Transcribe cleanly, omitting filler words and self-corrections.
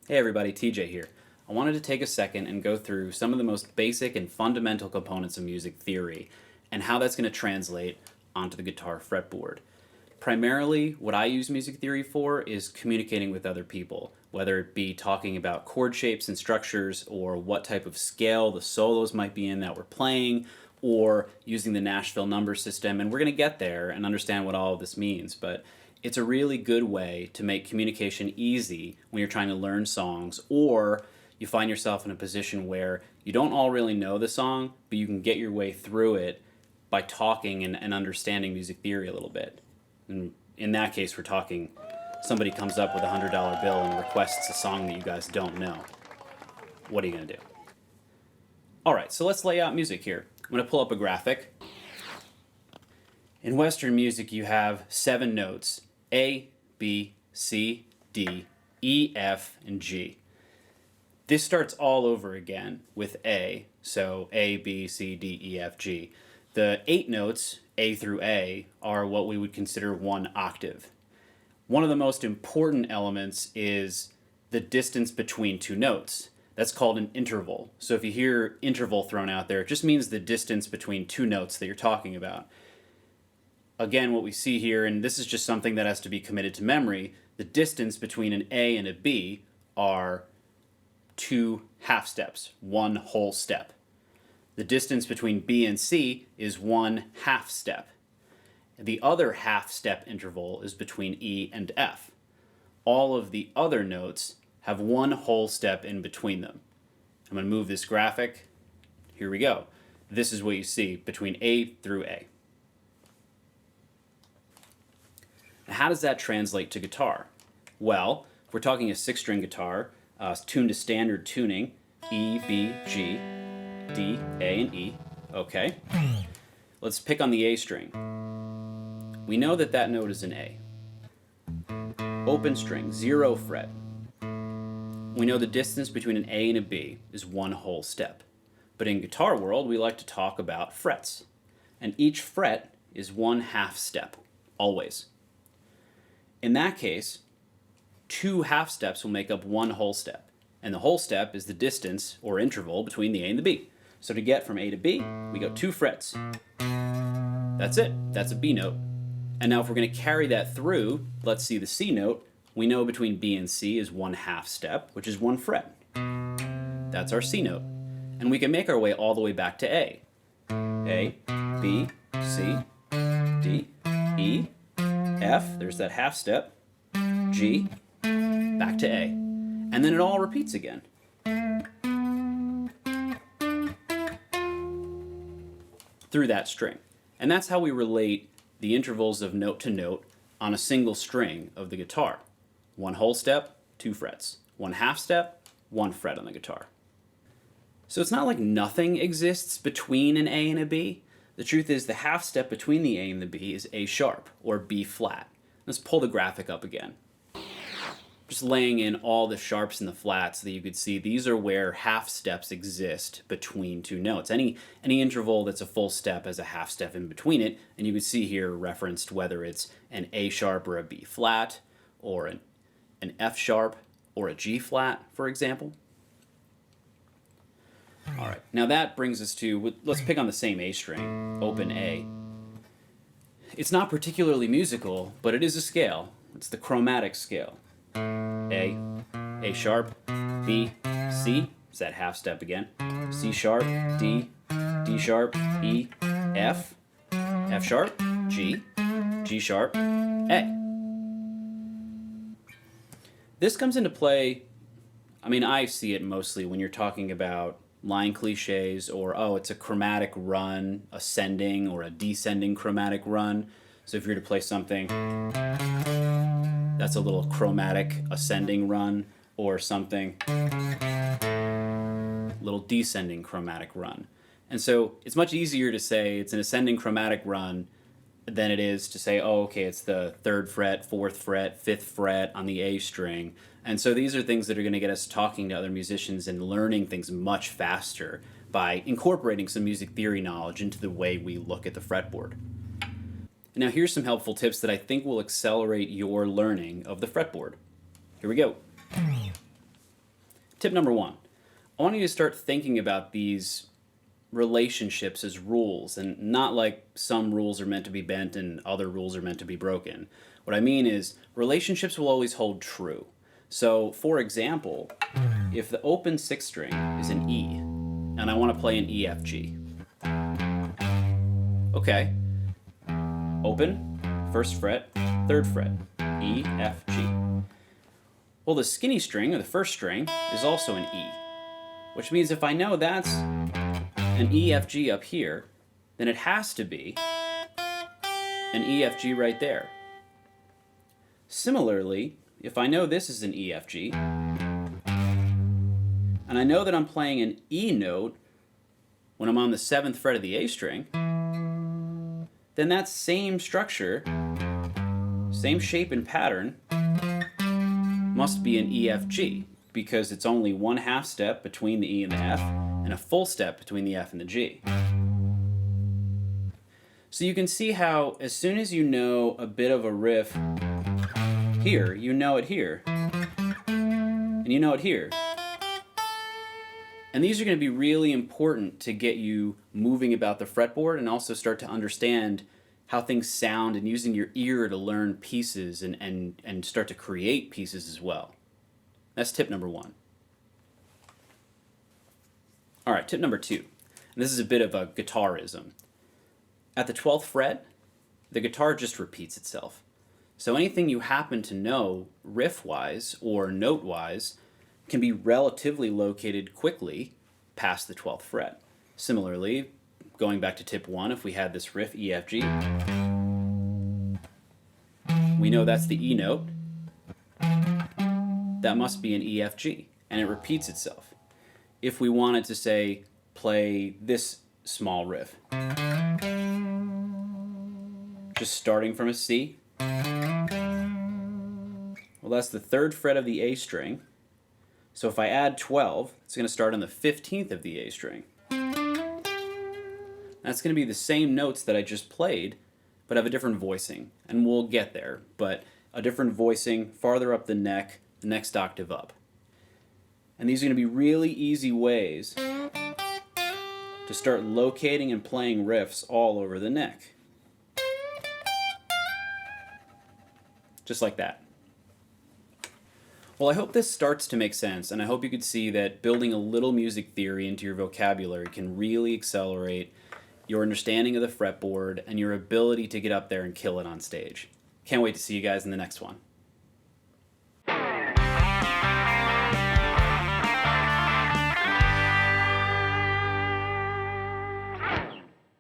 Hey everybody, TJ here. I wanted to take a second and go through some of the most basic and fundamental components of music theory and how that's going to translate onto the guitar fretboard. Primarily, what I use music theory for is communicating with other people, whether it be talking about chord shapes and structures or what type of scale the solos might be in that we're playing, or using the Nashville number system, and we're going to get there and understand what all of this means, but it's a really good way to make communication easy when you're trying to learn songs, or you find yourself in a position where you don't all really know the song, but you can get your way through it by talking and understanding music theory a little bit. And in that case, we're talking somebody comes up with a $100 bill and requests a song that you guys don't know. What are you going to do? All right, so let's lay out music here. I'm going to pull up a graphic. In Western music, you have 7 notes: A, B, C, D, E, F, and G. This starts all over again with A, so A, B, C, D, E, F, G. The 8 notes, A through A, are what we would consider one octave. One of the most important elements is the distance between 2 notes. That's called an interval. So if you hear interval thrown out there, it just means the distance between 2 notes that you're talking about. Again, what we see here, and this is just something that has to be committed to memory, the distance between an A and a B are 2 half steps, 1 whole step. The distance between B and C is 1 half step. The other half step interval is between E and F. All of the other notes have 1 whole step in between them. I'm going to move this graphic. Here we go. This is what you see between A through A. Now, how does that translate to guitar? Well, if we're talking a 6-string guitar, tuned to standard tuning, E, B, G, D, A, and E. Okay. Let's pick on the A string. We know that that note is an A. Open string, 0 fret. We know the distance between an A and a B is 1 whole step. But in guitar world, we like to talk about frets. And each fret is 1 half step, always. In that case, 2 half steps will make up 1 whole step. And the whole step is the distance or interval between the A and the B. So to get from A to B, we go 2 frets. That's it. That's a B note. And now if we're going to carry that through, let's see the C note. We know between B and C is 1 half step, which is 1 fret. That's our C note. And we can make our way all the way back to A. A, B, C, D, E, F, there's that half step, G, back to A. And then it all repeats again. Through that string. And that's how we relate the intervals of note to note on a single string of the guitar. 1 whole step, 2 frets. 1 half step, 1 fret on the guitar. So it's not like nothing exists between an A and a B. The truth is the half step between the A and the B is A sharp, or B flat. Let's pull the graphic up again. Just laying in all the sharps and the flats so that you could see these are where half steps exist between 2 notes. Any interval that's a full step has a half step in between it, and you can see here referenced whether it's an A sharp or a B flat, or an F sharp or a G flat, for example. All right, now that brings us to, let's pick on the same A string, open A. It's not particularly musical, but it is a scale. It's the chromatic scale. A sharp, B, C, is that half step again, C sharp, D, D sharp, E, F, F sharp, G, G sharp, A. This comes into play, I mean, I see it mostly when you're talking about line cliches or, oh, it's a chromatic run, ascending or a descending chromatic run. So if you're to play something, that's a little chromatic ascending run, or something, little descending chromatic run. And so it's much easier to say it's an ascending chromatic run than it is to say, oh, okay, it's the 3rd fret, 4th fret, 5th fret on the A string. And so these are things that are going to get us talking to other musicians and learning things much faster by incorporating some music theory knowledge into the way we look at the fretboard. Now here's some helpful tips that I think will accelerate your learning of the fretboard. Here we go. Tip number 1. I want you to start thinking about these relationships as rules, and not like some rules are meant to be bent and other rules are meant to be broken. What I mean is relationships will always hold true. So, for example, if the open 6th string is an E, and I want to play an E, F, G. Okay, open, 1st fret, 3rd fret, E, F, G. Well, the skinny string, or the 1st string, is also an E, which means if I know that's an E, F, G up here, then it has to be an E, F, G right there. Similarly, if I know this is an E, F, G, and I know that I'm playing an E note when I'm on the 7th fret of the A string, then that same structure, same shape and pattern, must be an E, F, G, because it's only 1/2 step between the E and the F, and a full step between the F and the G. So you can see how as soon as you know a bit of a riff here, you know it here, and you know it here. And these are going to be really important to get you moving about the fretboard and also start to understand how things sound and using your ear to learn pieces and start to create pieces as well. That's tip number 1. All right, tip number 2. And this is a bit of a guitarism. At the 12th fret, the guitar just repeats itself. So anything you happen to know riff-wise or note-wise can be relatively located quickly past the 12th fret. Similarly, going back to tip 1, if we had this riff E, F, G, we know that's the E note. That must be an E, F, G, and it repeats itself. If we wanted to, say, play this small riff, just starting from a C, well, that's the 3rd fret of the A string. So if I add 12, it's going to start on the 15th of the A string. That's going to be the same notes that I just played, but have a different voicing. And we'll get there, but a different voicing farther up the neck, the next octave up. And these are going to be really easy ways to start locating and playing riffs all over the neck. Just like that. Well, I hope this starts to make sense, and I hope you could see that building a little music theory into your vocabulary can really accelerate your understanding of the fretboard and your ability to get up there and kill it on stage. Can't wait to see you guys in the next one.